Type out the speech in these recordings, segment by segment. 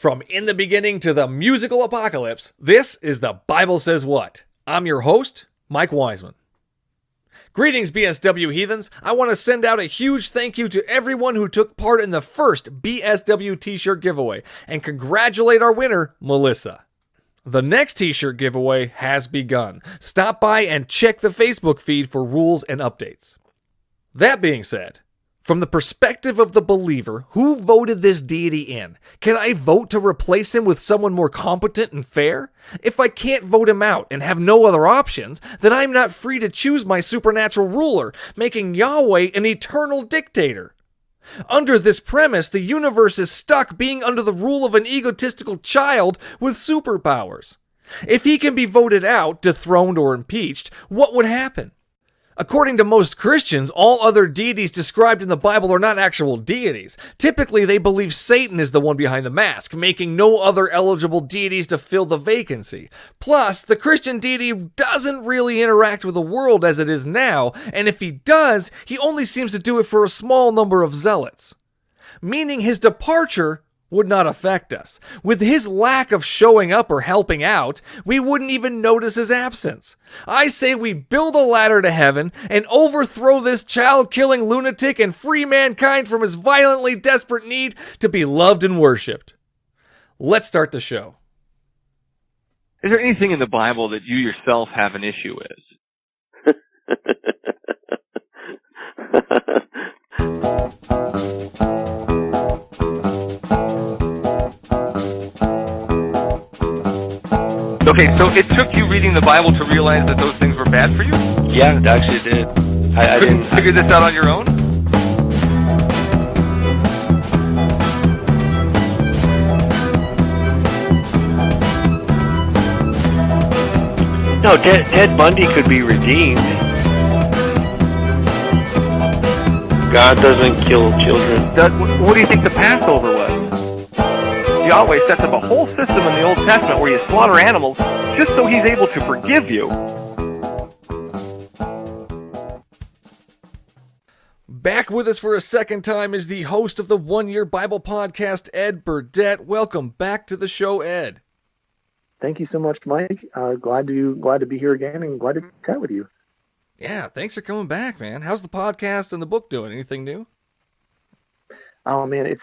From in the beginning to the musical apocalypse, this is The Bible Says What. I'm your host, Mike Wiseman. Greetings, BSW heathens. I want to send out a huge thank you to everyone who took part in the first BSW t-shirt giveaway, and congratulate our winner, Melissa. The next t-shirt giveaway has begun. Stop by and check the Facebook feed for rules and updates. That being said, from the perspective of the believer, who voted this deity in? Can I vote to replace him with someone more competent and fair? If I can't vote him out and have no other options, then I'm not free to choose my supernatural ruler, making Yahweh an eternal dictator. Under this premise, the universe is stuck being under the rule of an egotistical child with superpowers. If he can be voted out, dethroned, or impeached, what would happen? According to most Christians, all other deities described in the Bible are not actual deities. Typically, they believe Satan is the one behind the mask, making no other eligible deities to fill the vacancy. Plus, the Christian deity doesn't really interact with the world as it is now, and if he does, he only seems to do it for a small number of zealots. Meaning his departure would not affect us. With his lack of showing up or helping out, we wouldn't even notice his absence. I say we build a ladder to heaven and overthrow this child-killing lunatic and free mankind from his violently desperate need to be loved and worshipped. Let's start the show. Is there anything in the Bible that you yourself have an issue with? Okay, so it took you reading the Bible to realize that those things were bad for you? Yeah, it actually did. I Couldn't didn't figure this out on your own? No, Ted Bundy could be redeemed. God doesn't kill children. What do you think the Passover was? Yahweh sets up a whole system in the Old Testament where you slaughter animals just so he's able to forgive you. Back with us for a second time is the host of the One Year Bible Podcast, Ed Burdette. Welcome back to the show, Ed. Thank you so much, Mike. Glad to be here again and glad to chat with you. Yeah, thanks for coming back, man. How's the podcast and the book doing? Anything new? Oh man, it's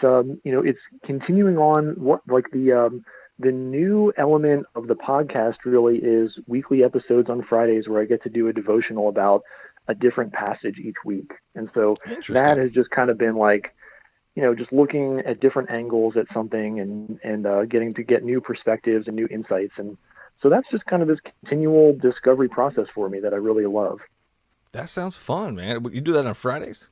continuing on. What the new element of the podcast really is weekly episodes on Fridays where I get to do a devotional about a different passage each week, and so that has just kind of been like, just looking at different angles at something and getting to get new perspectives and new insights, and so that's just kind of this continual discovery process for me that I really love. That sounds fun, man. You do that on Fridays?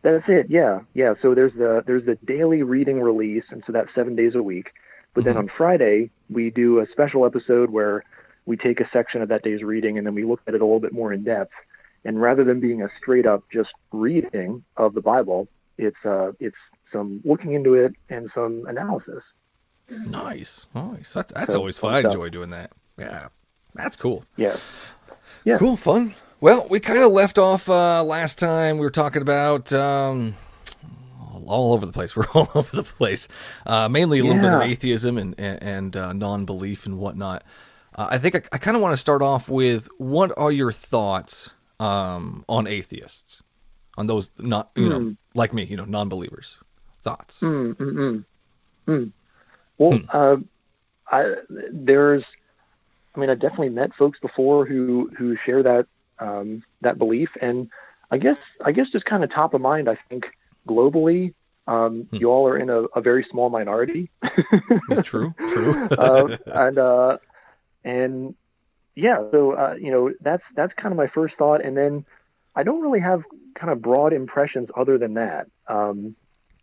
That's it. Yeah. So there's the daily reading release, and so that's 7 days a week. But then on Friday, we do a special episode where we take a section of that day's reading and then we look at it a little bit more in depth. And rather than being a straight up just reading of the Bible, it's some looking into it and some analysis. Nice. That's always fun. I enjoy doing that. Yeah, that's cool. Yeah. Cool, fun. Well, we kind of left off last time. We were talking about all over the place. We're all over the place. Mainly a little bit of atheism and non-belief and whatnot. I think I kind of want to start off with, what are your thoughts on atheists? On those not, like me, non-believers. Thoughts? Well, I've definitely met folks before who share that belief, and I guess just kind of top of mind, I think globally, you all are in a very small minority. True. And yeah, so that's kind of my first thought, and then I don't really have kind of broad impressions other than that.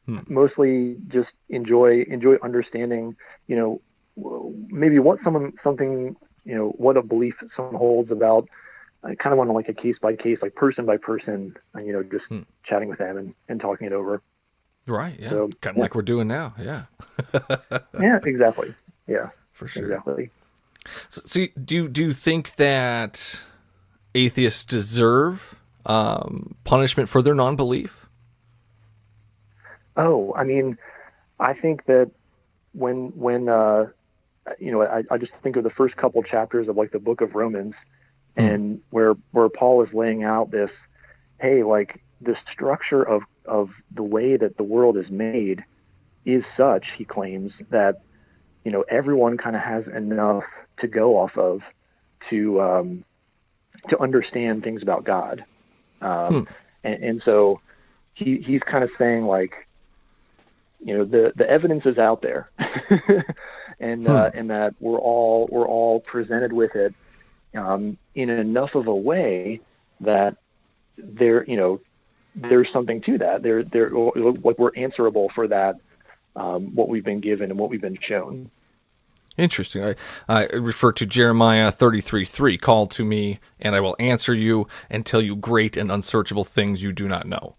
Mostly just enjoy understanding, maybe what what a belief someone holds about. I kind of want to, like, a case by case, like person by person, just chatting with them and talking it over. Right. Yeah. So, kind of like we're doing now. Yeah. Yeah, exactly. Yeah, for sure. Exactly. So do you think that atheists deserve punishment for their non-belief? Oh, I mean, I think that when I just think of the first couple chapters of like the book of Romans, and where Paul is laying out this, hey, like the structure of the way that the world is made is such, he claims, that everyone kind of has enough to go off of to understand things about God, and so he's kind of saying like, the evidence is out there, and that we're all presented with it in enough of a way that there's something to that. Like we're answerable for that, what we've been given and what we've been shown. Interesting. I refer to Jeremiah 33:3, call to me, and I will answer you and tell you great and unsearchable things you do not know.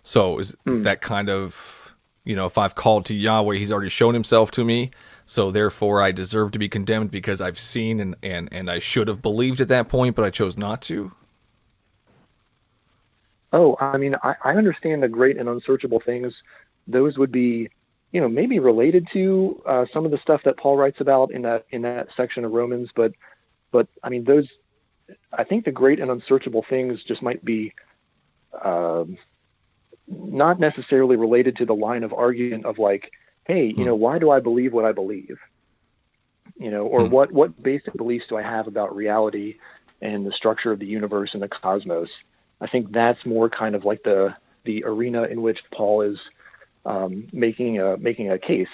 So is that kind of, if I've called to Yahweh, he's already shown himself to me, so therefore I deserve to be condemned because I've seen and I should have believed at that point, but I chose not to? Oh, I mean, I understand the great and unsearchable things. Those would be, maybe related to some of the stuff that Paul writes about in that section of Romans, but I mean, I think the great and unsearchable things just might be not necessarily related to the line of argument of like, hey, why do I believe what I believe? Or what basic beliefs do I have about reality and the structure of the universe and the cosmos? I think that's more kind of like the arena in which Paul is making a case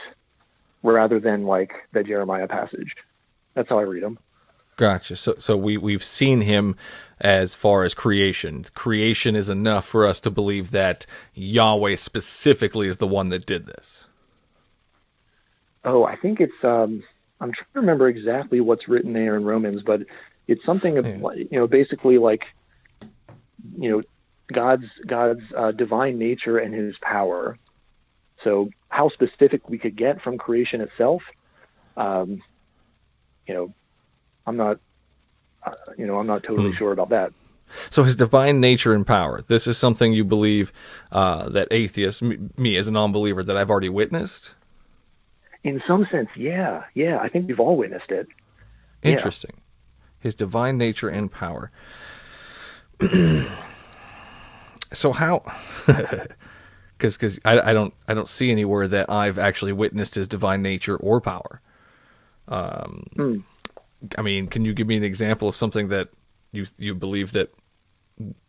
rather than like the Jeremiah passage. That's how I read them. Gotcha. So we've seen him as far as creation. Creation is enough for us to believe that Yahweh specifically is the one that did this. Oh, I think it's I'm trying to remember exactly what's written there in Romans, but it's something basically like God's divine nature and his power. So how specific we could get from creation itself, I'm not totally sure about that. So his divine nature and power, this is something you believe that atheists, me as a non-believer, that I've already witnessed? In some sense, yeah. I think we've all witnessed it. Interesting. Yeah. His divine nature and power. So how... Because I don't see anywhere that I've actually witnessed his divine nature or power. I mean, can you give me an example of something that you believe that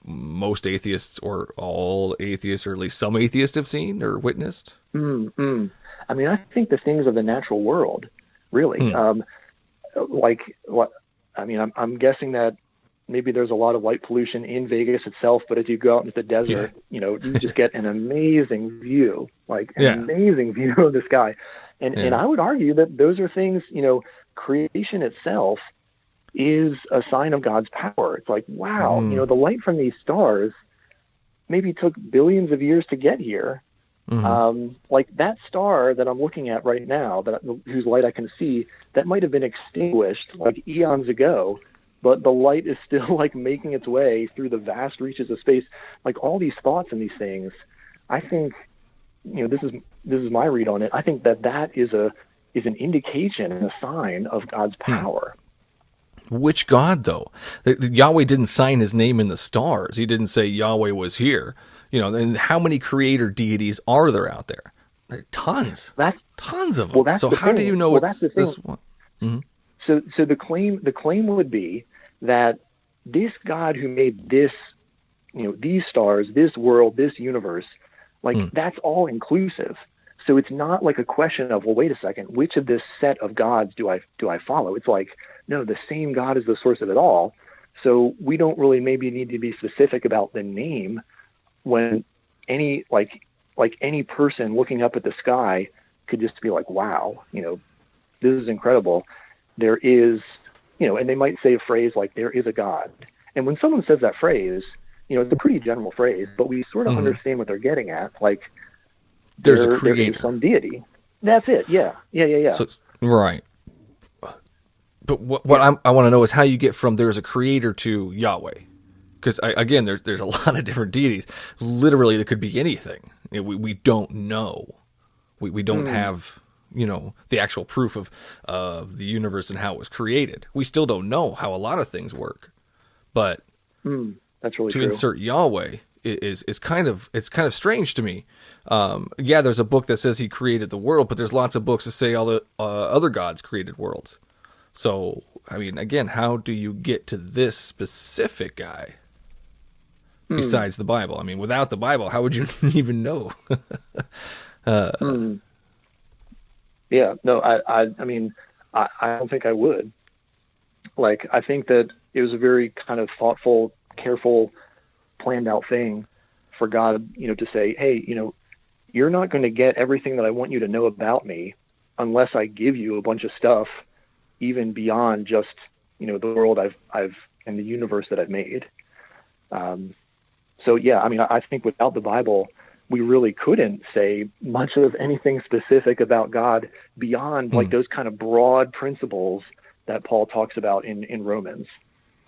most atheists or all atheists or at least some atheists have seen or witnessed? I mean, I think the things of the natural world, really. I'm guessing that maybe there's a lot of light pollution in Vegas itself, but as you go out into the desert, you just get an amazing view, amazing view of the sky. And I would argue that those are things, creation itself is a sign of God's power. It's like, wow, the light from these stars maybe took billions of years to get here. Like that star that I'm looking at right now, whose light I can see, that might have been extinguished like eons ago, but the light is still like making its way through the vast reaches of space. Like all these thoughts and these things, I think, this is my read on it. I think that is an indication and a sign of God's power. Which God, though? Yahweh didn't sign his name in the stars. He didn't say Yahweh was here. And how many creator deities are there out there? There are tons. Tons of them. So how do you know it's this one? Mm-hmm. So the claim would be that this God who made this, these stars, this world, this universe, that's all inclusive. So it's not like a question of, well, wait a second, which of this set of gods do I follow? It's like, no, the same God is the source of it all. So we don't really maybe need to be specific about the name when any any person looking up at the sky could just be like, wow, this is incredible. There is, and they might say a phrase like, there is a God. And when someone says that phrase, it's a pretty general phrase, but we sort of understand what they're getting at. Like, there's a creator. There is some deity. That's it. Yeah. So, right. But what I want to know is how you get from there's a creator to Yahweh. Because, again, there's a lot of different deities. Literally, it could be anything. We don't know. We don't have, the actual proof of the universe and how it was created. We still don't know how a lot of things work, but that's really to true. insert Yahweh is kind of strange to me. Yeah, there's a book that says he created the world, but there's lots of books that say all the other gods created worlds. So, I mean, again, how do you get to this specific guy besides the Bible? I mean, without the Bible, how would you even know? Yeah, no, I mean, I don't think I would. Like, I think that it was a very kind of thoughtful, careful, planned out thing for God, to say, hey, you're not going to get everything that I want you to know about me unless I give you a bunch of stuff, even beyond just, the world I've and the universe that I've made. So yeah, I mean, I think without the Bible, we really couldn't say much of anything specific about God beyond like those kind of broad principles that Paul talks about in Romans.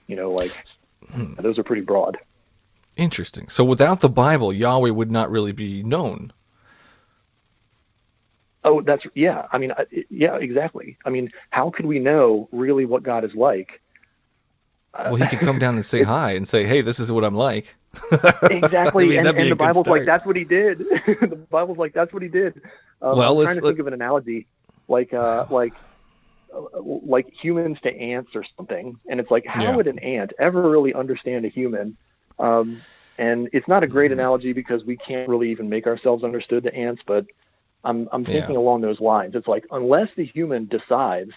Those are pretty broad. Interesting. So without the Bible, Yahweh would not really be known. Oh, yeah. I mean, yeah, exactly. I mean, how could we know really what God is like? Well, he could come down and say hi and say, hey, this is what I'm like. Exactly. I mean, and the Bible's like, that's what he did. The Bible's like, that's what he did. I'm trying to think of an analogy, like humans to ants or something. And it's like, how would an ant ever really understand a human? And it's not a great analogy because we can't really even make ourselves understood to ants, but I'm thinking along those lines. It's like, unless the human decides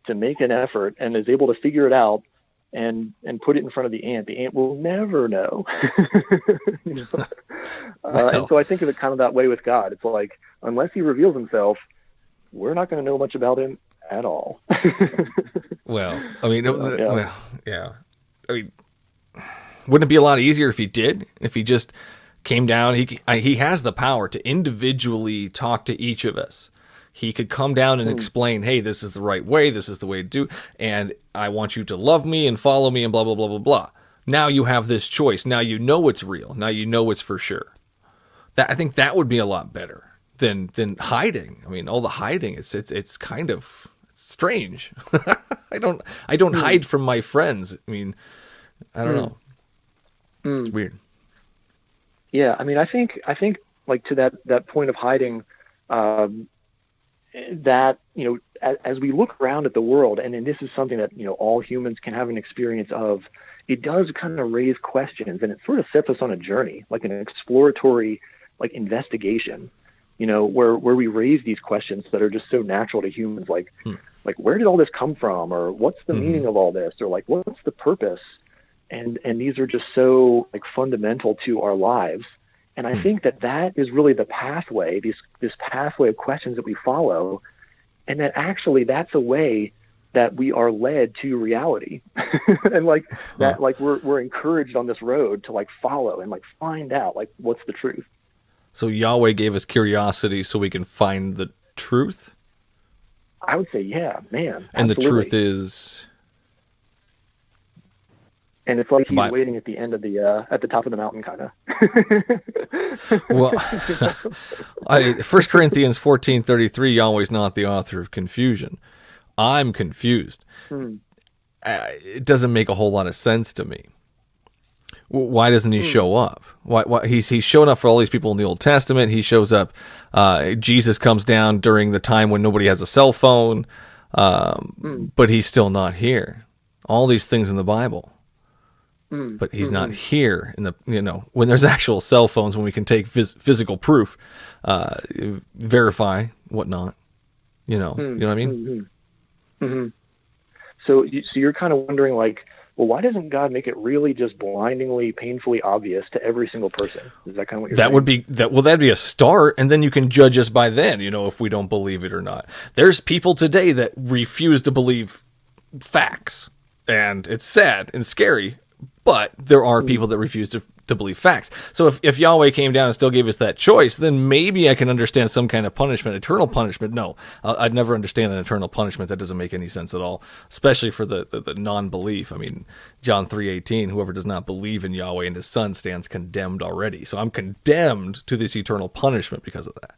to make an effort and is able to figure it out and put it in front of the ant will never know. And so I think of it kind of that way with God. It's like, unless he reveals himself, we're not going to know much about him at all. Well, I mean, yeah. I mean, wouldn't it be a lot easier if he did? If he just came down, he has the power to individually talk to each of us. He could come down and explain, hey, this is the right way, this is the way to do, and I want you to love me and follow me and blah, blah, blah, blah, blah. Now you have this choice. Now you know it's real. Now you know it's for sure. I think that would be a lot better than hiding. I mean, all the hiding, it's kind of strange. I don't hide from my friends. I mean, I don't know. It's weird. Yeah, I mean, I think like to that point of hiding, that, as we look around at the world, and this is something that, all humans can have an experience of, it does kind of raise questions, and it sort of sets us on a journey, like an exploratory, like investigation, where we raise these questions that are just so natural to humans, like where did all this come from? Or what's the meaning of all this? Or like, what's the purpose? And these are just so like fundamental to our lives. And I think that is really the pathway, this pathway of questions that we follow, and that actually that's a way that we are led to reality. And that, we're encouraged on this road to like follow and like find out like what's the truth. So Yahweh gave us curiosity so we can find the truth? I would say, yeah, man. And absolutely. The truth is... And it's like he's waiting at the end of at the top of the mountain, kind of. Well, 1 Corinthians 14:33, Yahweh's not the author of confusion. I'm confused. It doesn't make a whole lot of sense to me. Why doesn't he show up? Why he's shown up for all these people in the Old Testament. He shows up. Jesus comes down during the time when nobody has a cell phone, but he's still not here. All these things in the Bible. But he's not here in the, when there's actual cell phones, when we can take physical proof, verify whatnot, you know what I mean? So you're kind of wondering like, well, why doesn't God make it really just blindingly, painfully obvious to every single person? Is that kind of what you're saying? That'd be a start. And then you can judge us by then, if we don't believe it or not. There's people today that refuse to believe facts, and it's sad and scary. But there are people that refuse to believe facts. So if Yahweh came down and still gave us that choice, then maybe I can understand some kind of punishment, eternal punishment. No, I'd never understand an eternal punishment. That doesn't make any sense at all, especially for the non-belief. I mean, John 3:18, whoever does not believe in Yahweh and his son stands condemned already. So I'm condemned to this eternal punishment because of that.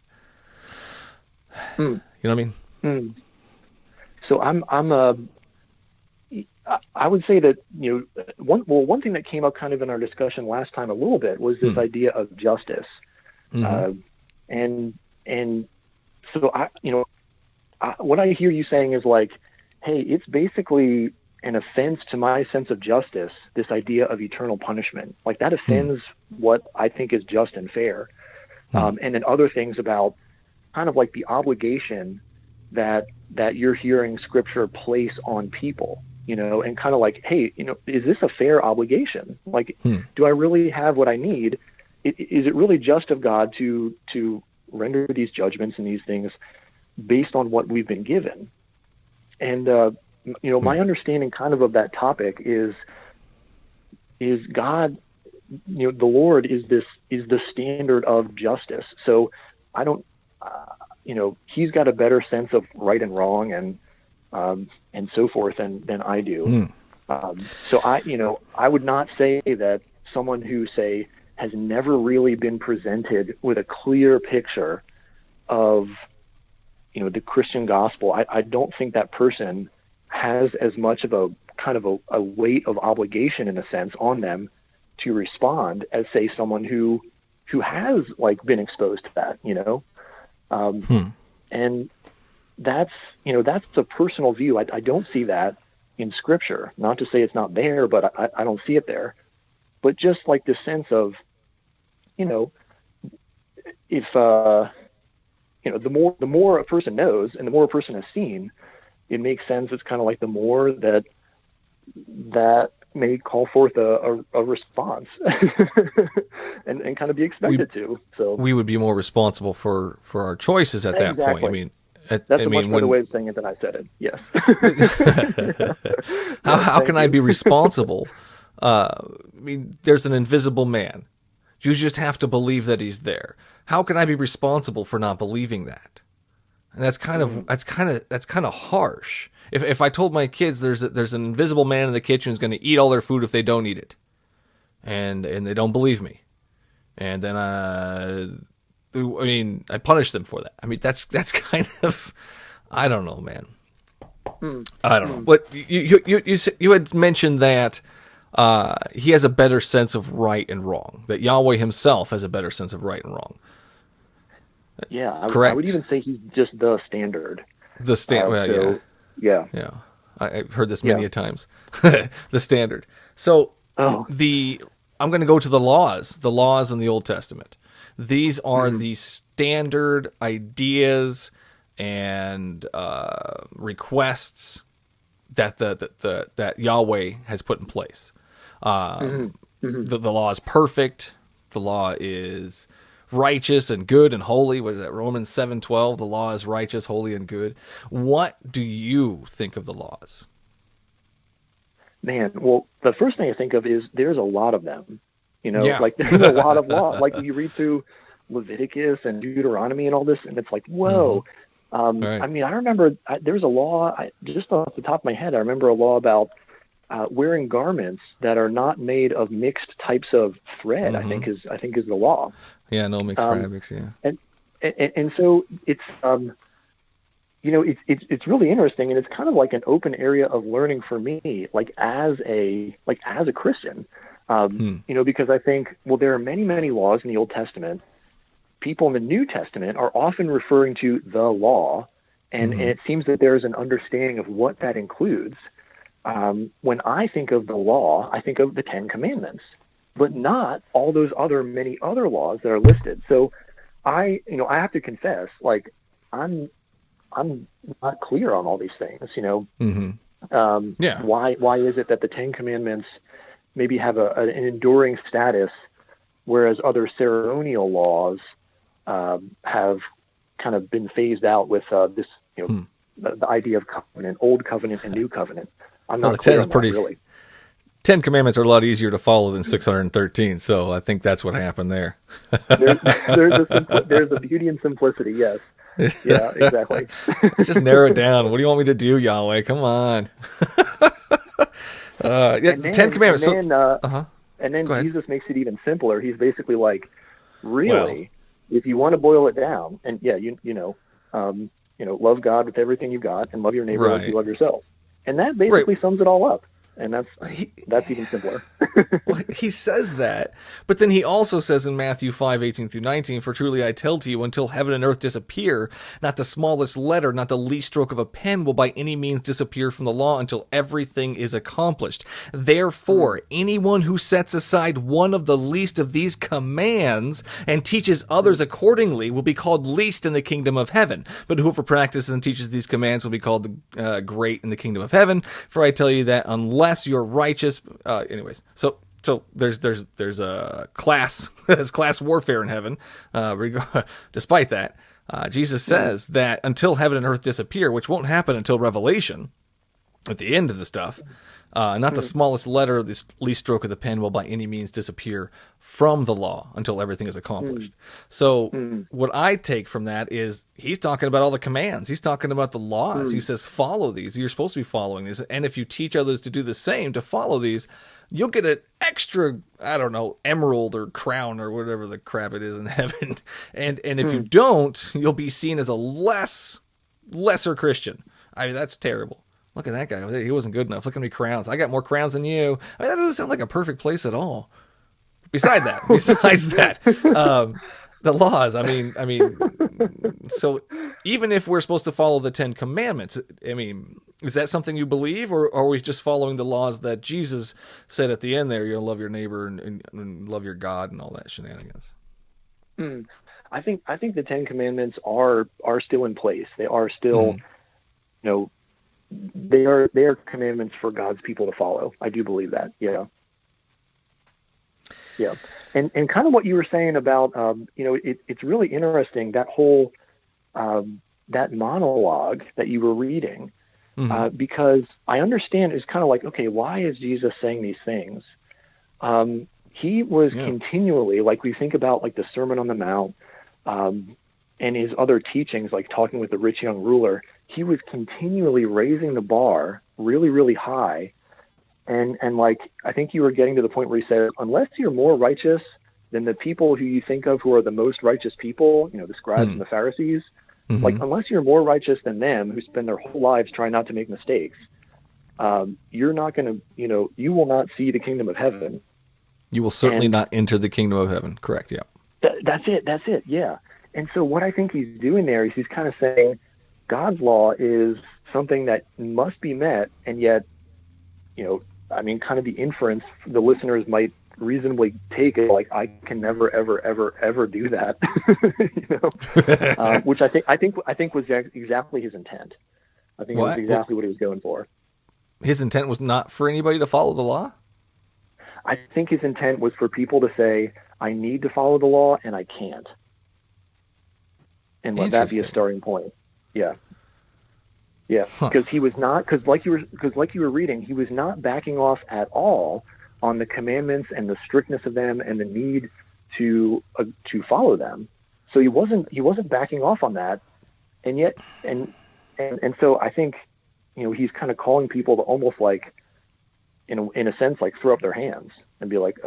You know what I mean? Mm. So I would say that, one thing that came up kind of in our discussion last time a little bit was this idea of justice. Mm-hmm. And so what I hear you saying is like, hey, it's basically an offense to my sense of justice, this idea of eternal punishment. Like that offends what I think is just and fair. And then other things about kind of like the obligation that you're hearing Scripture place on people, and kind of like, hey, is this a fair obligation? Like, do I really have what I need? Is it really just of God to render these judgments and these things based on what we've been given? And my understanding kind of that topic is God, the Lord is the standard of justice. So I don't, he's got a better sense of right and wrong and so forth than I do. So I would not say that someone who has never really been presented with a clear picture of, the Christian gospel. I don't think that person has as much of a kind of a weight of obligation in a sense on them to respond as say someone who has like been exposed to that, and that's a personal view. I don't see that in Scripture. Not to say it's not there, but I don't see it there. But just like the sense of, if the more a person knows and the more a person has seen, it makes sense. It's kind of like the more that may call forth a response and kind of be expected to. So we would be more responsible for our choices at that point. I mean, that's a much better way of saying it than I said it. Yes. How can I be responsible? There's an invisible man. You just have to believe that he's there. How can I be responsible for not believing that? And that's kind of harsh. If I told my kids there's an invisible man in the kitchen who's going to eat all their food if they don't eat it, and they don't believe me, and then I punish them for that. That's kind of, I don't know, man. I don't know. But you had mentioned that he has a better sense of right and wrong. That Yahweh himself has a better sense of right and wrong. Yeah, correct. I would even say he's just the standard. The standard. Yeah. I've heard this many a times. The standard. So I'm going to go to the laws in the Old Testament. These are the standard ideas and requests that that Yahweh has put in place. The law is perfect. The law is righteous and good and holy. What is that? Romans 7:12. The law is righteous, holy, and good. What do you think of the laws? Man, well, the first thing I think of is there's a lot of them. Like there's a lot of law. Like you read through Leviticus and Deuteronomy and all this, and it's like, whoa. Right. I remember there's a law. Just off the top of my head, I remember a law about wearing garments that are not made of mixed types of thread. I think is the law. Yeah, no mixed fabrics. Yeah, and so it's it's really interesting, and it's kind of like an open area of learning for me, like as a Christian, because I think there are many laws in the Old Testament. People in the New Testament are often referring to the law, and it seems that there's an understanding of what that includes. When I think of the law, I think of the Ten Commandments, but not all those many other laws that are listed. So I have to confess, like I'm not clear on all these things, Why is it that the Ten Commandments maybe have an enduring status, whereas other ceremonial laws have kind of been phased out with this, the idea of covenant, old covenant and new covenant? I'm not clear on that, really. 10 Commandments are a lot easier to follow than 613, so I think that's what happened there. there's a beauty in simplicity, yes. Yeah, exactly. Let's just narrow it down. What do you want me to do, Yahweh? Come on. Then, 10 Commandments. And then Jesus makes it even simpler. He's basically like, really, if you want to boil it down, and love God with everything you've got and love your neighbor like you Right. love yourself. And that basically sums it all up. And that's even simpler. Well, he says that, but then he also says in Matthew 5:18-19, "For truly I tell to you, until heaven and earth disappear, not the smallest letter, not the least stroke of a pen will by any means disappear from the law until everything is accomplished. Therefore, anyone who sets aside one of the least of these commands and teaches others accordingly will be called least in the kingdom of heaven. But whoever practices and teaches these commands will be called great in the kingdom of heaven. For I tell you that unless you're righteous," anyways, so there's a class there's class warfare in heaven. Despite that, Jesus says that until heaven and earth disappear, which won't happen until Revelation, at the end of the stuff, not the smallest letter, the least stroke of the pen will by any means disappear from the law until everything is accomplished. So what I take from that is he's talking about all the commands. He's talking about the laws. He says, follow these. You're supposed to be following these. And if you teach others to do the same, to follow these, you'll get an extra, I don't know, emerald or crown or whatever the crap it is in heaven. And if you don't, you'll be seen as a lesser Christian. I mean, that's terrible. Look at that guy over there. He wasn't good enough. Look at me crowns. I got more crowns than you. I mean, that doesn't sound like a perfect place at all. Besides that, the laws. I mean, so even if we're supposed to follow the 10 Commandments, I mean, is that something you believe, or are we just following the laws that Jesus said at the end there? You're gonna love your neighbor and love your God and all that shenanigans. I think the 10 Commandments are still in place. They are still, they are commandments for God's people to follow. I do believe that. Yeah. Yeah. And kind of what you were saying about, it's really interesting, that whole, that monologue that you were reading, because I understand it's kind of like, okay, why is Jesus saying these things? He was continually, like we think about like the Sermon on the Mount, and his other teachings, like talking with the rich young ruler, he was continually raising the bar really, really high. And like, I think you were getting to the point where he said, unless you're more righteous than the people who you think of who are the most righteous people, the scribes and the Pharisees, like, unless you're more righteous than them, who spend their whole lives trying not to make mistakes, you're not going to, you will not see the kingdom of heaven. You will certainly not enter the kingdom of heaven. Correct. Yeah. That's it. Yeah. And so what I think he's doing there is he's kind of saying God's law is something that must be met. And yet, kind of the inference the listeners might reasonably take it like, I can never, ever, ever, ever do that, which I think was exactly his intent. I think it was exactly what he was going for. His intent was not for anybody to follow the law? I think his intent was for people to say, I need to follow the law and I can't. And let that be a starting point. Yeah. Yeah. Because he was not, because like you were reading, he was not backing off at all on the commandments and the strictness of them and the need to follow them. So he wasn't backing off on that. And yet, and so I think, he's kind of calling people to almost like, in a sense, like throw up their hands and be like,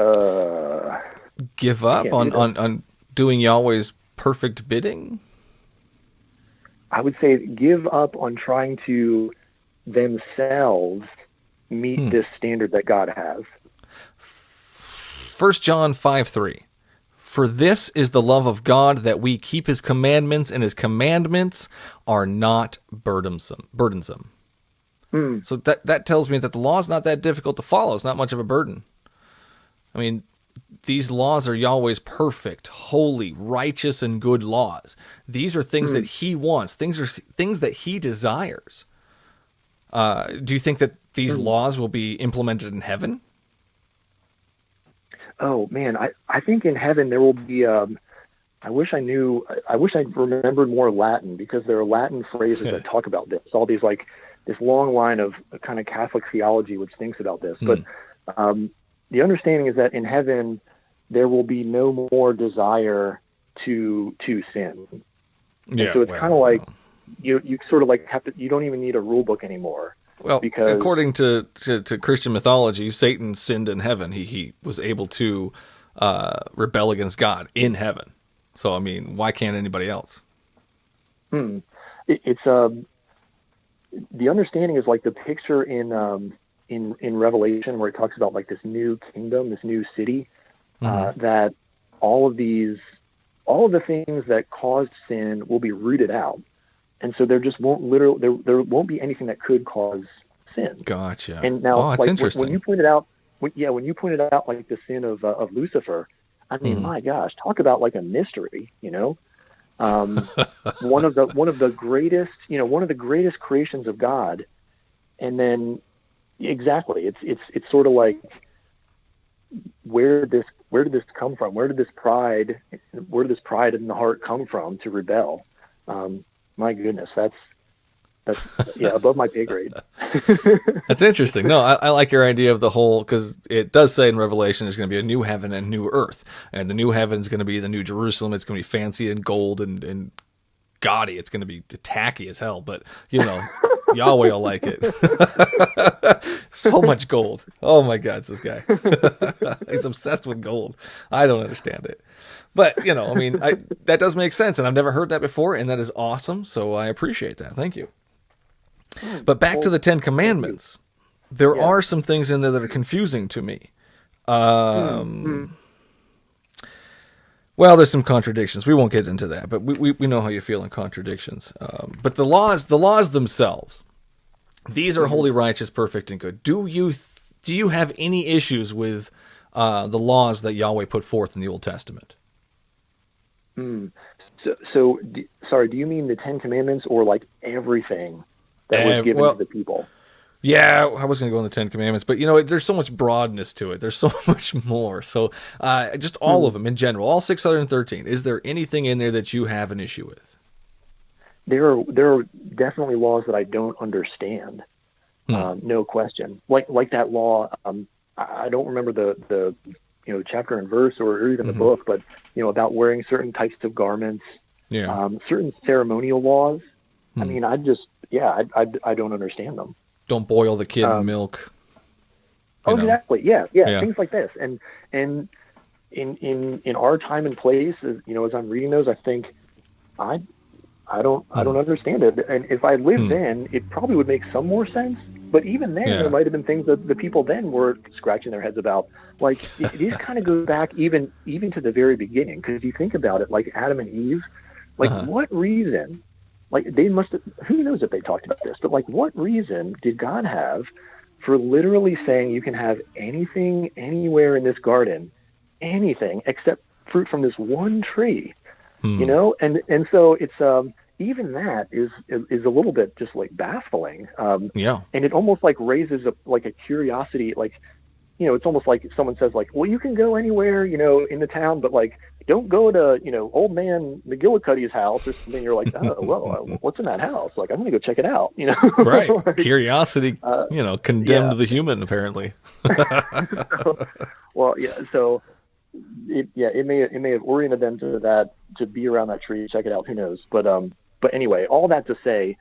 give up on doing Yahweh's perfect bidding? I would say give up on trying to themselves meet this standard that God has. 1 John 5:3. For this is the love of God, that we keep his commandments, and his commandments are not burdensome. So that tells me that the law is not that difficult to follow. It's not much of a burden. I mean, these laws are Yahweh's perfect, holy, righteous, and good laws. These are things that he wants. Things that he desires. Do you think that these laws will be implemented in heaven? Oh man, I think in heaven there will be. I wish I remembered more Latin, because there are Latin phrases that talk about this. All these like this long line of kind of Catholic theology which thinks about this. But the understanding is that in heaven there will be no more desire to sin. Yeah, so it's kind of like you sort of like have to. You don't even need a rule book anymore. Well, because according to Christian mythology, Satan sinned in heaven. He was able to rebel against God in heaven. So I mean, why can't anybody else? it's the understanding is like the picture in Revelation where it talks about like this new kingdom, this new city, that all of the things that caused sin will be rooted out, and so there just won't there won't be anything that could cause sin. Gotcha. And now, that's like interesting. when you pointed out, when you pointed out like the sin of Lucifer, I mean, my gosh, talk about like a mystery, you know. One of the greatest creations of God, and then exactly it's sort of like where did this come from? Where did this pride in the heart come from to rebel? My goodness, that's above my pay grade. That's interesting. No, I like your idea of the whole, because it does say in Revelation there's going to be a new heaven and new earth, and the new heaven is going to be the new Jerusalem. It's going to be fancy and gold and gaudy. It's going to be tacky as hell, but you know, Yahweh will like it. So much gold. Oh my God, it's this guy. He's obsessed with gold. I don't understand it. But, you know, I mean, that does make sense, and I've never heard that before, and that is awesome, so I appreciate that. Thank you. But back to the Ten Commandments. There are some things in there that are confusing to me. Well, there's some contradictions. We won't get into that, but we know how you feel in contradictions. But the laws themselves, these are holy, righteous, perfect, and good. Do you have any issues with the laws that Yahweh put forth in the Old Testament? So, sorry, do you mean the Ten Commandments or like everything that was given to the people? Yeah, I was going to go on the Ten Commandments, but you know, there's so much broadness to it. There's so much more. So just all of them in general, all 613. Is there anything in there that you have an issue with? There are definitely laws that I don't understand. No question. Like that law. I don't remember the chapter and verse or even the book, but about wearing certain types of garments. Yeah. Certain ceremonial laws. I mean, I don't understand them. Don't boil the kid in milk. Exactly. Yeah. Things like this. And in our time and place, as I'm reading those, I think I don't understand it. And if I lived then, it probably would make some more sense. But even then, there might have been things that the people then were scratching their heads about. Like these kind of go back even to the very beginning, because you think about it, like Adam and Eve, like what reason? Like they must have, who knows if they talked about this, but like what reason did God have for literally saying you can have anything anywhere in this garden, anything except fruit from this one tree, And so it's even that is a little bit just like baffling. And it almost like raises a curiosity, like, it's almost like someone says like, well, you can go anywhere, in the town, but like, don't go to, old man McGillicuddy's house or something. You're like, oh, well, what's in that house? Like, I'm going to go check it out, Right. Like, curiosity, condemned the human, apparently. So it may have oriented them to that, to be around that tree, check it out. Who knows? But anyway, all that to say,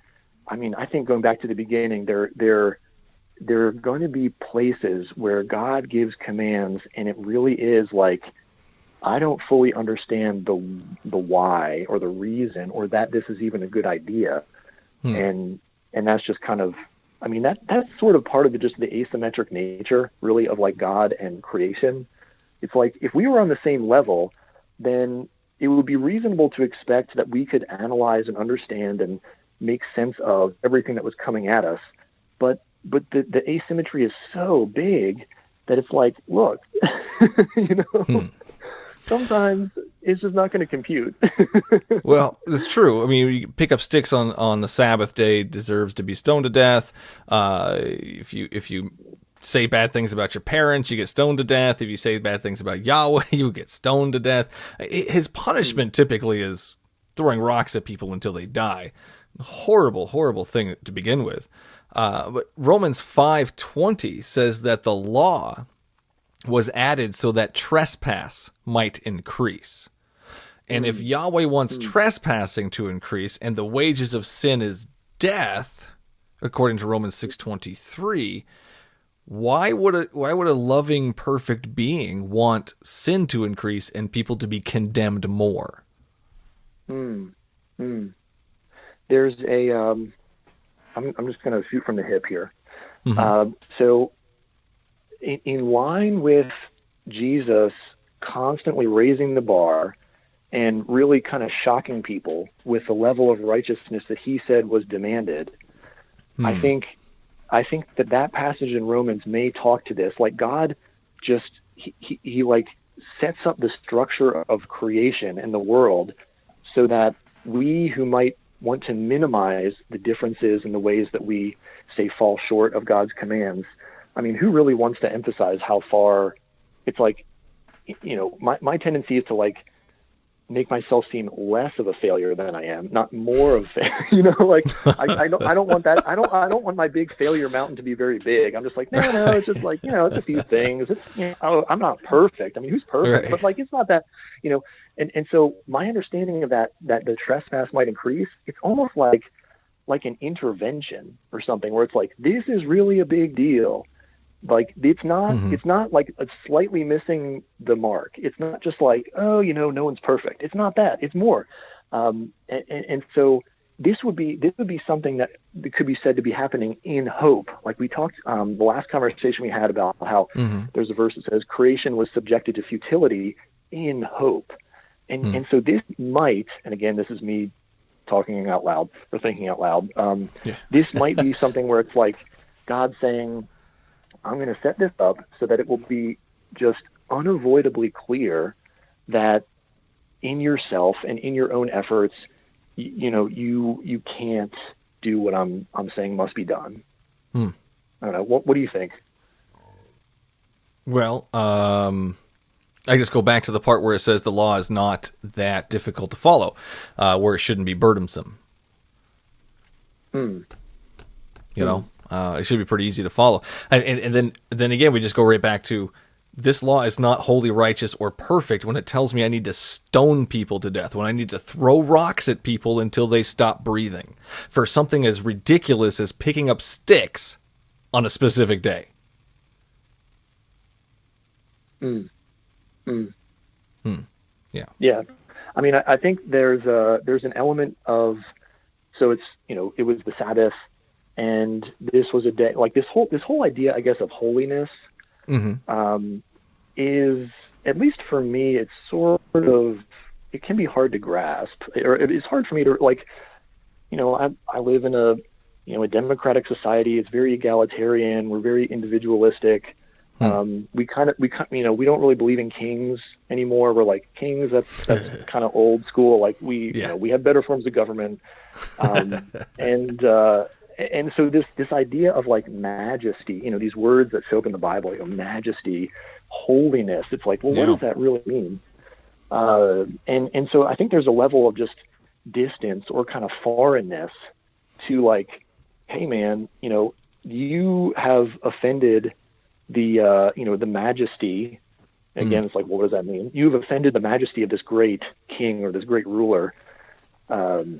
I mean, I think going back to the beginning, there are going to be places where God gives commands, and it really is like, I don't fully understand the why or the reason, or that this is even a good idea. And that's just kind of, I mean, that's sort of part of just the asymmetric nature really of like God and creation. It's like, if we were on the same level, then it would be reasonable to expect that we could analyze and understand and make sense of everything that was coming at us. But the asymmetry is so big that it's like, look, sometimes it's just not going to compute. Well, it's true. I mean, you pick up sticks on the Sabbath day deserves to be stoned to death. If you say bad things about your parents, you get stoned to death. If you say bad things about Yahweh, you get stoned to death. His punishment typically is throwing rocks at people until they die. Horrible, horrible thing to begin with. But Romans 5:20 says that the law was added so that trespass might increase. And if Yahweh wants trespassing to increase, and the wages of sin is death, according to Romans 6:23, why would a loving, perfect being want sin to increase and people to be condemned more? there's a I'm just going to shoot from the hip here. So in line with Jesus constantly raising the bar and really kind of shocking people with the level of righteousness that he said was demanded, I think that passage in Romans may talk to this. Like, God just, he like sets up the structure of creation and the world so that we who might want to minimize the differences in the ways that we say fall short of God's commands. I mean, who really wants to emphasize how far it's like, you know, my tendency is to like make myself seem less of a failure than I am, not more of a, you know, like I don't want that. I don't want my big failure mountain to be very big. I'm just like, no, it's just like, you know, it's a few things. It's, you know, I'm not perfect. I mean, who's perfect? Right. But like, it's not that, you know, and so my understanding of that the trespass might increase. It's almost like an intervention or something where it's like, this is really a big deal. Like, it's not like a slightly missing the mark. It's not just like, oh, you know, no one's perfect. It's not that. It's more. And so this would be something that could be said to be happening in hope. Like we talked, the last conversation we had about how there's a verse that says creation was subjected to futility in hope. And so this might, and again, this is me talking out loud or thinking out loud. This might be something where it's like God saying, I'm going to set this up so that it will be just unavoidably clear that in yourself and in your own efforts, you know, you can't do what I'm saying must be done. I don't know. What do you think? Well, I just go back to the part where it says the law is not that difficult to follow, where it shouldn't be burdensome. You know? It should be pretty easy to follow. And then again, we just go right back to this law is not wholly righteous or perfect when it tells me I need to stone people to death, when I need to throw rocks at people until they stop breathing, for something as ridiculous as picking up sticks on a specific day. Yeah. I mean, I think there's an element of, so it's, you know, it was the Sabbath, and this was a day, like this whole idea, I guess, of holiness, is, at least for me, it's sort of, it can be hard to grasp, or it's hard for me to, like, you know, I live in a democratic society. It's very egalitarian. We're very individualistic. We don't really believe in kings anymore. We're like, kings, that's kind of old school. Like you know, we have better forms of government. And so this idea of like majesty, you know, these words that show up in the Bible, you know, majesty, holiness, it's like, well, what does that really mean? And so I think there's a level of just distance or kind of foreignness to like, hey man, you know, you have offended the majesty. Again, it's like, well, what does that mean? You've offended the majesty of this great king or this great ruler. You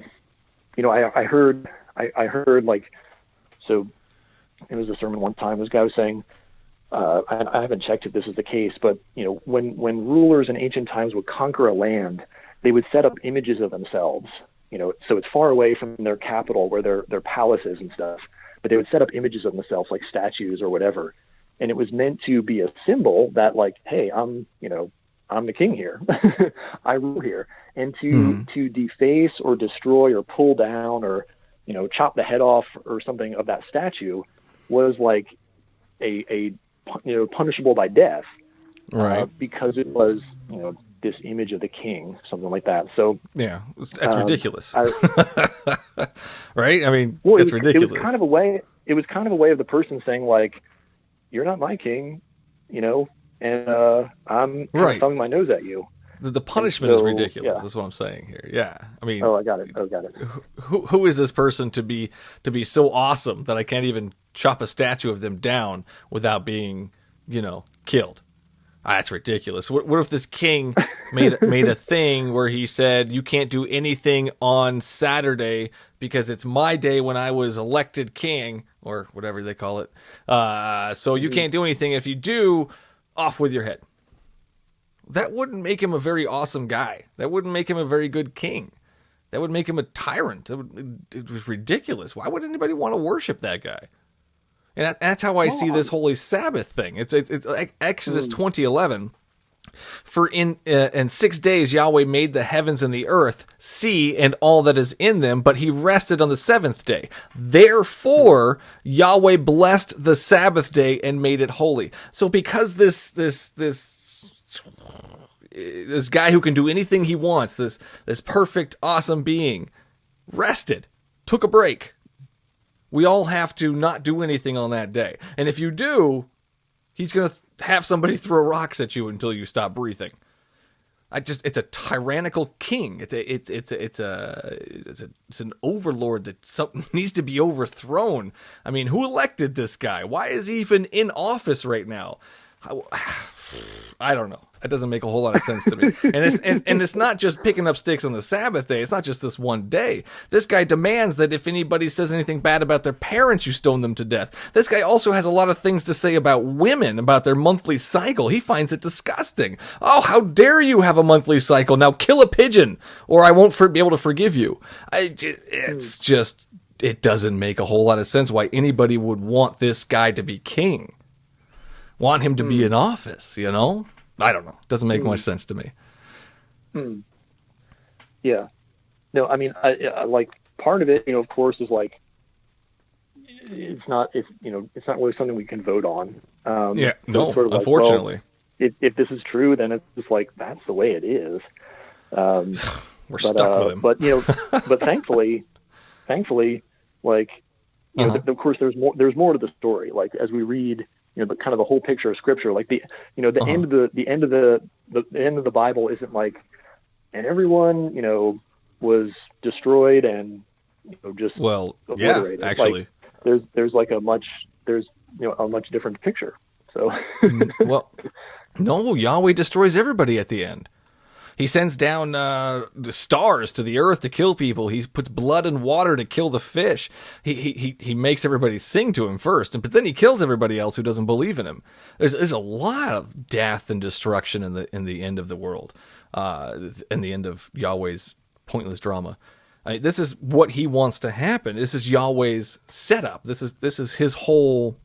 know, I heard like, so it was a sermon one time, this guy was saying, I haven't checked if this is the case, but you know, when rulers in ancient times would conquer a land, they would set up images of themselves, you know, so it's far away from their capital where their palaces and stuff, but they would set up images of themselves like statues or whatever. And it was meant to be a symbol that like, hey, I'm the king here. I rule here. And to deface or destroy or pull down or, you know, chop the head off or something of that statue was like a punishable by death, right? Because it was, you know, this image of the king, something like that. So yeah, that's ridiculous, right? I mean, it's ridiculous. It was kind of a way of the person saying like, you're not my king, you know, and I'm thumbing my nose at you. The punishment is ridiculous. That's what I'm saying here. Yeah, I mean, I got it. Who is this person to be so awesome that I can't even chop a statue of them down without being, you know, killed? That's ridiculous. What if this king made a thing where he said you can't do anything on Saturday because it's my day when I was elected king or whatever they call it. So you can't do anything. If you do, off with your head. That wouldn't make him a very awesome guy. That wouldn't make him a very good king. That would make him a tyrant. It was ridiculous. Why would anybody want to worship that guy? And that's how I see this holy Sabbath thing. It's like Exodus 20:11. For in 6 days Yahweh made the heavens and the earth, sea, and all that is in them, but he rested on the seventh day. Therefore, Yahweh blessed the Sabbath day and made it holy. So because this guy who can do anything he wants, this perfect, awesome being, rested, took a break. We all have to not do anything on that day. And if you do, he's going to have somebody throw rocks at you until you stop breathing. It's a tyrannical king. It's an overlord that needs to be overthrown. I mean, who elected this guy? Why is he even in office right now? I don't know. It doesn't make a whole lot of sense to me. And it's not just picking up sticks on the Sabbath day. It's not just this one day. This guy demands that if anybody says anything bad about their parents, you stone them to death. This guy also has a lot of things to say about women, about their monthly cycle. He finds it disgusting. Oh, how dare you have a monthly cycle? Now kill a pigeon, or I won't be able to forgive you. It's just, it doesn't make a whole lot of sense why anybody would want this guy to be king. Want him to be in office, you know? I don't know. Doesn't make much sense to me. Yeah. No, I mean, I like part of it, of course, is like, it's not really something we can vote on. Yeah, so no, sort of unfortunately. Like, well, if this is true, then it's just like, that's the way it is. We're stuck with him. But, but thankfully, like, of course, there's more to the story. Like, as we read, the kind of the whole picture of Scripture, like the end of the Bible isn't like, and everyone was destroyed and just obliterated. Yeah, actually, like, there's a much different picture. So well, no, Yahweh destroys everybody at the end. He sends down the stars to the earth to kill people. He puts blood and water to kill the fish. He makes everybody sing to him first, but then he kills everybody else who doesn't believe in him. There's a lot of death and destruction in the end of the world, in the end of Yahweh's pointless drama. This is what he wants to happen. This is Yahweh's setup. This is his whole.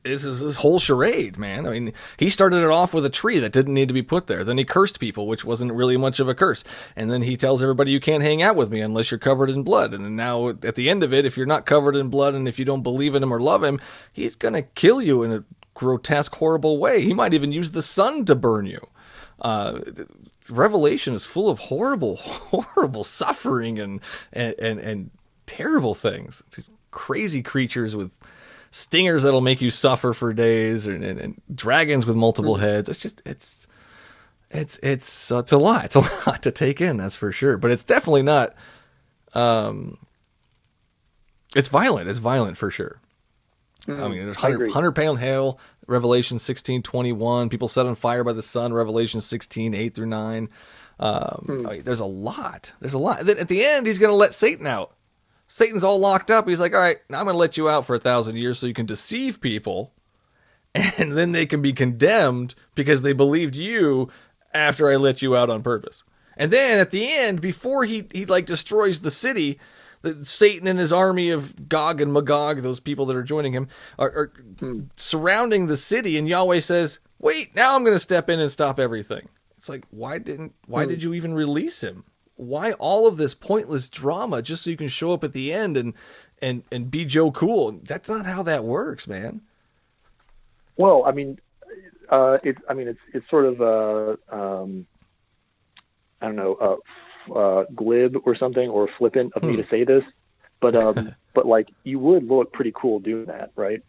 This is his whole charade, man. I mean, he started it off with a tree that didn't need to be put there. Then he cursed people, which wasn't really much of a curse. And then he tells everybody, you can't hang out with me unless you're covered in blood. And then now at the end of it, if you're not covered in blood and if you don't believe in him or love him, he's going to kill you in a grotesque, horrible way. He might even use the sun to burn you. Revelation is full of horrible, horrible suffering and terrible things. Crazy creatures with stingers that'll make you suffer for days, and dragons with multiple heads. It's just it's a lot. It's a lot to take in, that's for sure. But it's definitely not. It's violent. It's violent for sure. I mean, there's 100-pound hail, Revelation 16:21. People set on fire by the sun, Revelation 16:8-9. I mean, there's a lot. There's a lot. Then at the end, he's going to let Satan out. Satan's all locked up. He's like, all right, now I'm going to let you out for 1,000 years so you can deceive people. And then they can be condemned because they believed you after I let you out on purpose. And then at the end, before he like destroys the city, Satan and his army of Gog and Magog, those people that are joining him, are surrounding the city. And Yahweh says, wait, now I'm going to step in and stop everything. It's like, why did you even release him? Why all of this pointless drama just so you can show up at the end and be Joe Cool? That's not how that works, man. Well, I mean, it's sort of I don't know, glib or something, or flippant of me to say this, but like, you would look pretty cool doing that, right?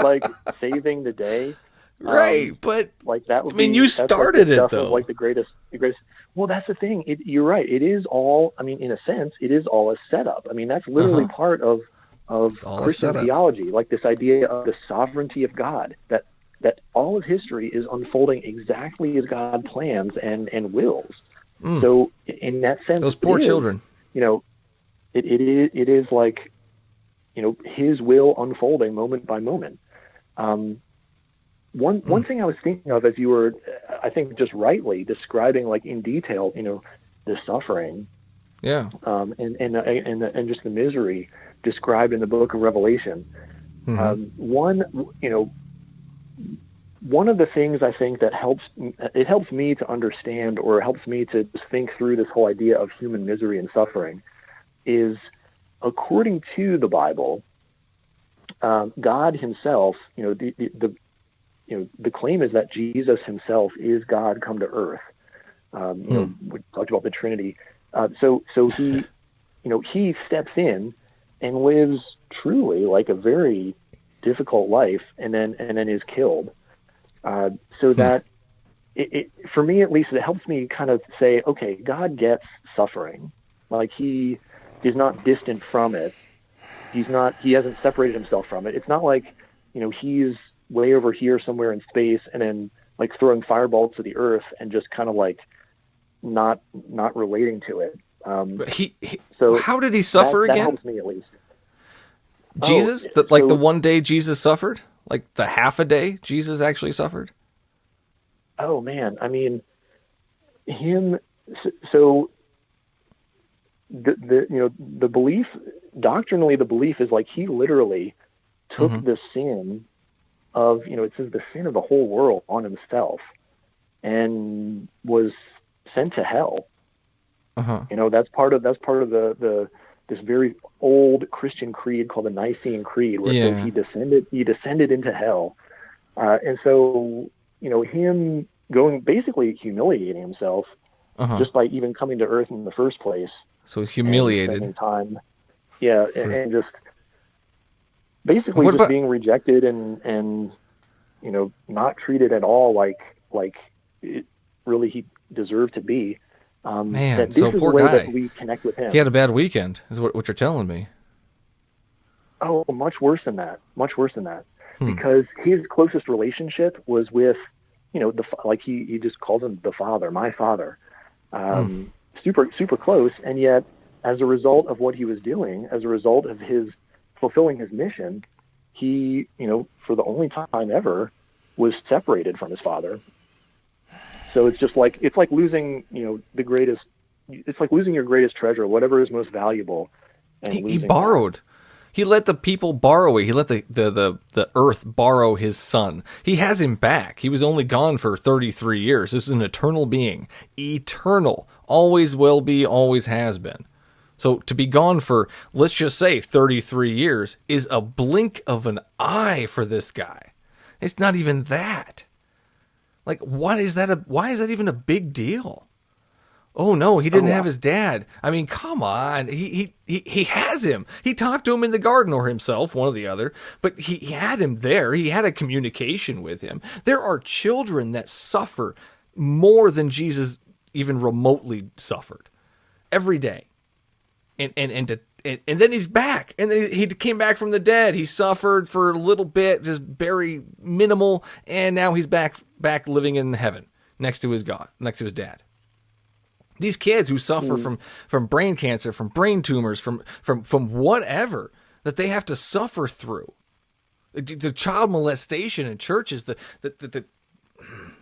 like saving the day, right? But like that would. I mean, you started it though. Like the greatest. Well, that's the thing. You're right. It is all. I mean, in a sense, it is all a setup. I mean, that's literally part of Christian theology, like this idea of the sovereignty of God. That all of history is unfolding exactly as God plans and wills. So, in that sense, those poor children. It is like, His will unfolding moment by moment. One thing I was thinking of as you were, I think, just rightly describing, like in detail, the suffering, Yeah. and just the misery described in the book of Revelation. Mm-hmm. One of the things I think that helps me to understand, or helps me to think through this whole idea of human misery and suffering, is, according to the Bible, God Himself. The claim is that Jesus Himself is God come to earth. We talked about the Trinity. So He, He steps in and lives truly like a very difficult life, and then is killed. So that for me, at least, it helps me kind of say, okay, God gets suffering. Like, He is not distant from it. He hasn't separated Himself from it. It's not like, He's way over here somewhere in space and then like throwing fireballs to the earth and just kind of like not relating to it. So how did He suffer again? That helps me, at least. Jesus, the one day Jesus suffered, like the half a day Jesus actually suffered. Oh man, I mean, Him. So the belief, doctrinally, the belief is like He literally took the sin of, it says the sin of the whole world on Himself and was sent to hell. That's part of this very old Christian creed called the Nicene Creed, where it says he descended into hell. And so, Him going, basically humiliating Himself just by even coming to earth in the first place. So He's humiliated. And time. Yeah. And just basically being rejected and not treated at all like it really He deserved to be. Man, that this so is poor the way guy. that we connect with Him. He had a bad weekend, is what you're telling me. Oh, much worse than that. Because his closest relationship was with, he just calls Him the Father, my Father. Super, super close. And yet, as a result of what He was doing, as a result of His fulfilling His mission, He, for the only time ever, was separated from His Father. So it's like losing, the greatest. It's like losing your greatest treasure, whatever is most valuable. And he borrowed. He let the people borrow it. He let the earth borrow His Son. He has Him back. He was only gone for 33 years. This is an eternal being. Eternal. Always will be, always has been. So to be gone for, let's just say, 33 years is a blink of an eye for this guy. It's not even that. Like, why is that even a big deal? Oh no, he didn't have his dad. I mean, come on. He has him. He talked to him in the garden, or himself, one or the other, but he had him there. He had a communication with him. There are children that suffer more than Jesus even remotely suffered every day. And then He's back, and then he came back from the dead. He suffered for a little bit, just very minimal, and now He's back living in heaven next to His God, next to His dad. These kids who suffer from brain cancer, from brain tumors, from whatever that they have to suffer through, the child molestation in churches, the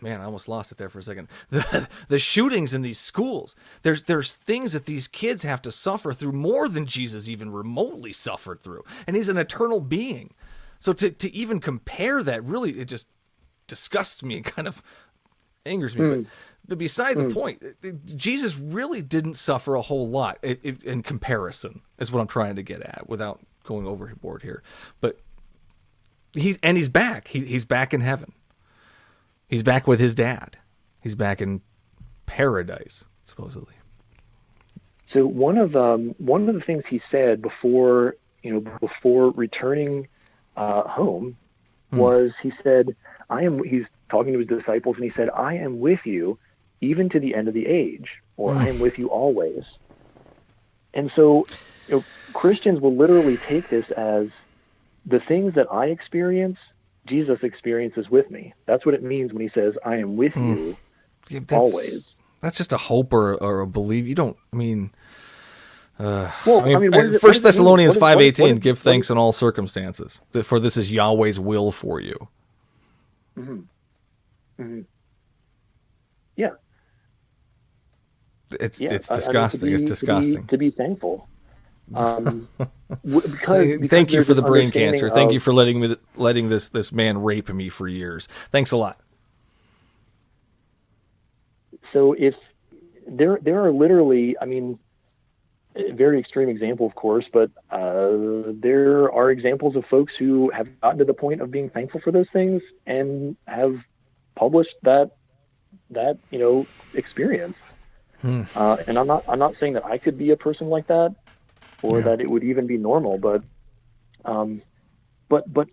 man, I almost lost it there for a second. The shootings in these schools. There's things that these kids have to suffer through more than Jesus even remotely suffered through. And He's an eternal being. So to even compare that, really, it just disgusts me and kind of angers me. But beside the point, Jesus really didn't suffer a whole lot in comparison, is what I'm trying to get at without going overboard here. But he's back. He's back in heaven. He's back with His dad. He's back in paradise, supposedly. So one of the things He said before returning home was, He said, He's talking to His disciples, and He said, "I am with you even to the end of the age," or "I am with you always." And so, Christians will literally take this as, the things that I experience, Jesus experiences with me. That's what it means when He says, "I am with you always." That's just a hope or a belief. You don't. I mean, what First Thessalonians 5:18, give thanks in all circumstances, for this is Yahweh's will for you. Yeah. It's Yeah, disgusting. It's disgusting. To be thankful. Because Thank you there's for the this brain understanding cancer. Thank of- you for letting this man rape me for years. Thanks a lot. So if there are literally, I mean, a very extreme example, of course, but there are examples of folks who have gotten to the point of being thankful for those things and have published that experience. And I'm not saying that I could be a person like that, or that it would even be normal, but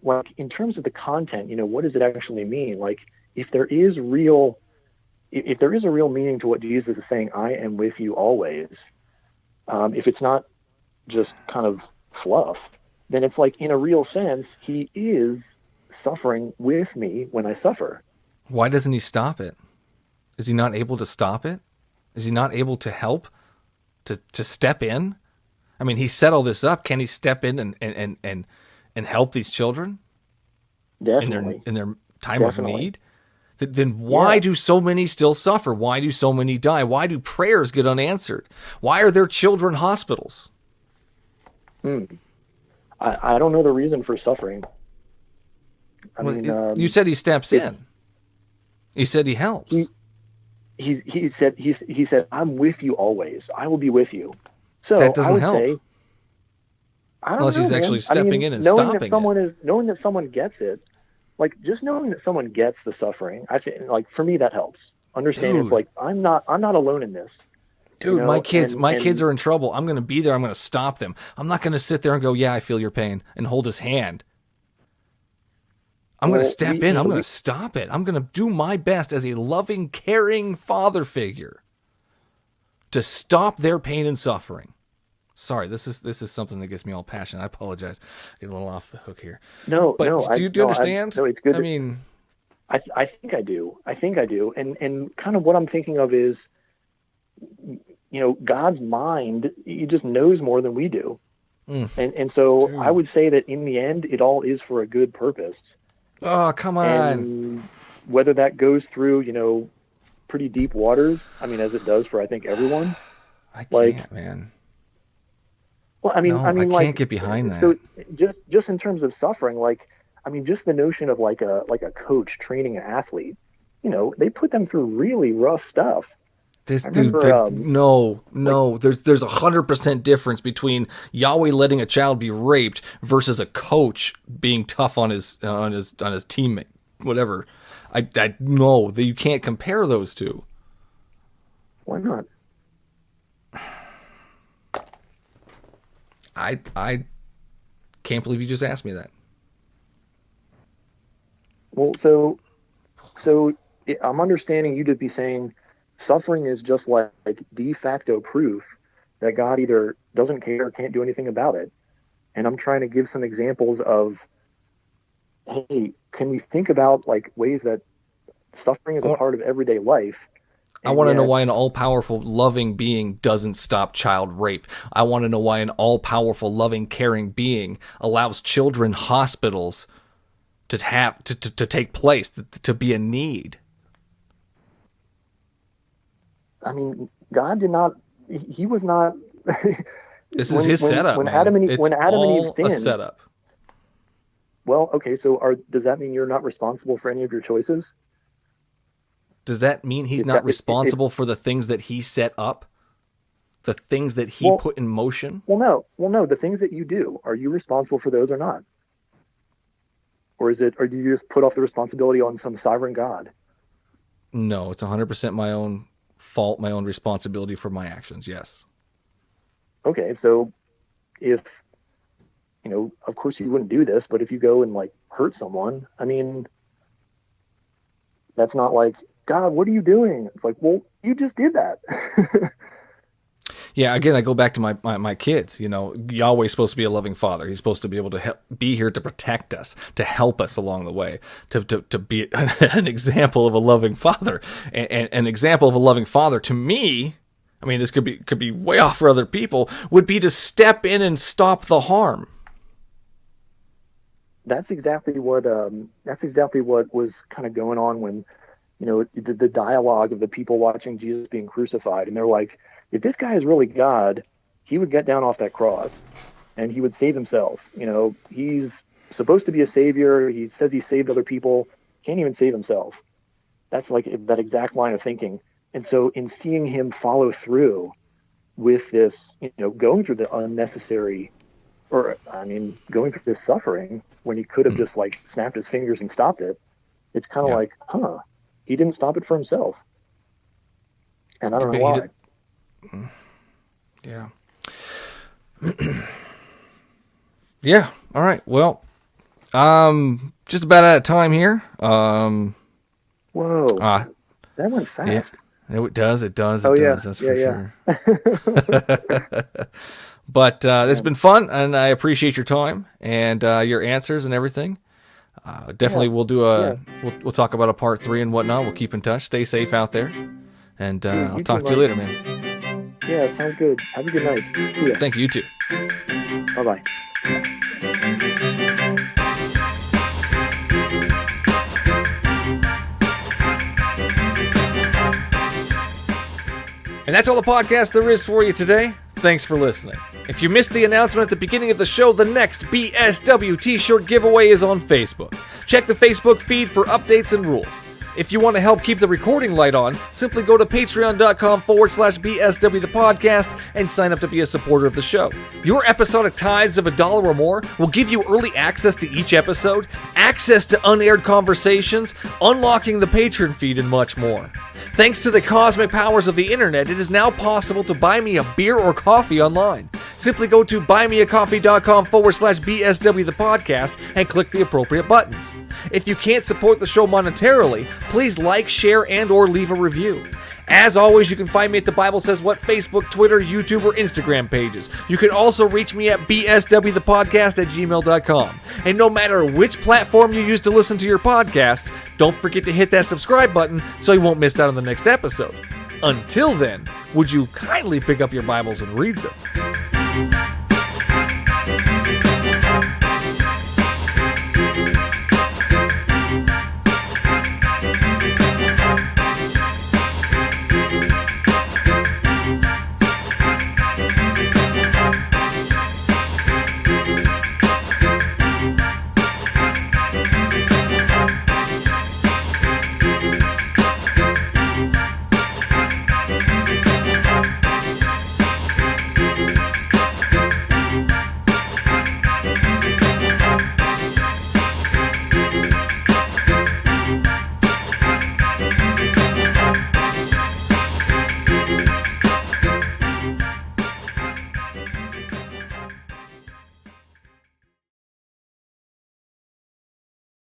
like in terms of the content, what does it actually mean? Like if there is a real meaning to what Jesus is saying, I am with you always. If it's not just kind of fluff, then it's like in a real sense, he is suffering with me when I suffer. Why doesn't he stop it? Is he not able to stop it? Is he not able to help? To step in? I mean, he set all this up. Can he step in and help these children? Definitely. In their time of need? Then why do so many still suffer? Why do so many die? Why do prayers get unanswered? Why are there children hospitals? I don't know the reason for suffering. You said he steps in. You said he helps. He said, I'm with you always. I will be with you. So that doesn't I would help. say, I don't Unless know, he's man. actually stepping in and knowing stopping that someone it. knowing that someone gets it, like just knowing that someone gets the suffering, I think, like for me that helps. Understanding it's like I'm not alone in this. Dude, my kids are in trouble. I'm going to be there. I'm going to stop them. I'm not going to sit there and go, yeah, I feel your pain, and hold his hand. I'm going to step in. I'm going to stop it. I'm going to do my best as a loving, caring father figure to stop their pain and suffering. Sorry, this is something that gets me all passionate. I apologize. Get a little off the hook here. Do you understand? It's good. I mean, I think I do. And kind of what I'm thinking of is, God's mind, he just knows more than we do. And so Dude. I would say that in the end, it all is for a good purpose. Oh, come on. And whether that goes through, pretty deep waters, I mean, as it does for, I think, everyone. I can't, man. Well, I can't get behind that. So just in terms of suffering, just the notion of like a coach training an athlete, they put them through really rough stuff. There's 100% difference between Yahweh letting a child be raped versus a coach being tough on his teammate, whatever. I know that you can't compare those two. Why not? I can't believe you just asked me that. Well, so I'm understanding you to be saying suffering is just like de facto proof that God either doesn't care or can't do anything about it. And I'm trying to give some examples of, hey, can we think about like ways that suffering is a part of everyday life? I want to know why an all-powerful, loving being doesn't stop child rape. I want to know why an all-powerful, loving, caring being allows children hospitals to take place, to be a need. I mean, God did not. He was not. This is his setup. When man. Adam and Eve, it's when Adam and Eve all sinned, a setup. Well, okay. So, does that mean you're not responsible for any of your choices? Does that mean he's not responsible for the things that he set up? The things that he put in motion? Well, no. The things that you do, are you responsible for those or not? Or do you just put off the responsibility on some sovereign God? No, it's 100% my own fault, my own responsibility for my actions. Yes. Okay, so if of course you wouldn't do this, but if you go and like hurt someone, I mean, that's not like, God, what are you doing? It's like, well, you just did that. Yeah, again, I go back to my kids. Yahweh's supposed to be a loving father. He's supposed to be able to be here to protect us, to help us along the way, to be an example of a loving father. And an example of a loving father, to me, I mean, this could be way off for other people, would be to step in and stop the harm. That's exactly what was kind of going on when the dialogue of the people watching Jesus being crucified. And they're like, if this guy is really God, he would get down off that cross and he would save himself. He's supposed to be a savior. He says he saved other people. Can't even save himself. That's like that exact line of thinking. And so in seeing him follow through with this, going through the unnecessary, going through this suffering when he could have just like snapped his fingers and stopped it, it's kind of like, he didn't stop it for himself. And I don't know why. Yeah. Yeah. All right. Well, just about out of time here. Whoa. That went fast. Yeah. It does. It does. That's for sure. But it's been fun, and I appreciate your time and your answers and everything. Definitely, we'll do we'll talk about a part 3 and whatnot. We'll keep in touch. Stay safe out there, and I'll talk to you later, man. Yeah, sounds good. Have a good night. See ya. Thank you. You too. Bye-bye. And that's all the podcast there is for you today. Thanks for listening. If you missed the announcement at the beginning of the show, the next BSW t-shirt giveaway is on Facebook. Check the Facebook feed for updates and rules. If you want to help keep the recording light on, simply go to patreon.com/BSW the podcast and sign up to be a supporter of the show. Your episodic tithes of $1 or more will give you early access to each episode, access to unaired conversations, unlocking the patron feed, and much more. Thanks to the cosmic powers of the internet, it is now possible to buy me a beer or coffee online. Simply go to buymeacoffee.com/BSW the podcast and click the appropriate buttons. If you can't support the show monetarily, please like, share, and or leave a review. As always, you can find me at the Bible Says What Facebook, Twitter, YouTube, or Instagram pages. You can also reach me at bswthepodcast@gmail.com. And no matter which platform you use to listen to your podcasts, don't forget to hit that subscribe button so you won't miss out on the next episode. Until then, would you kindly pick up your Bibles and read them?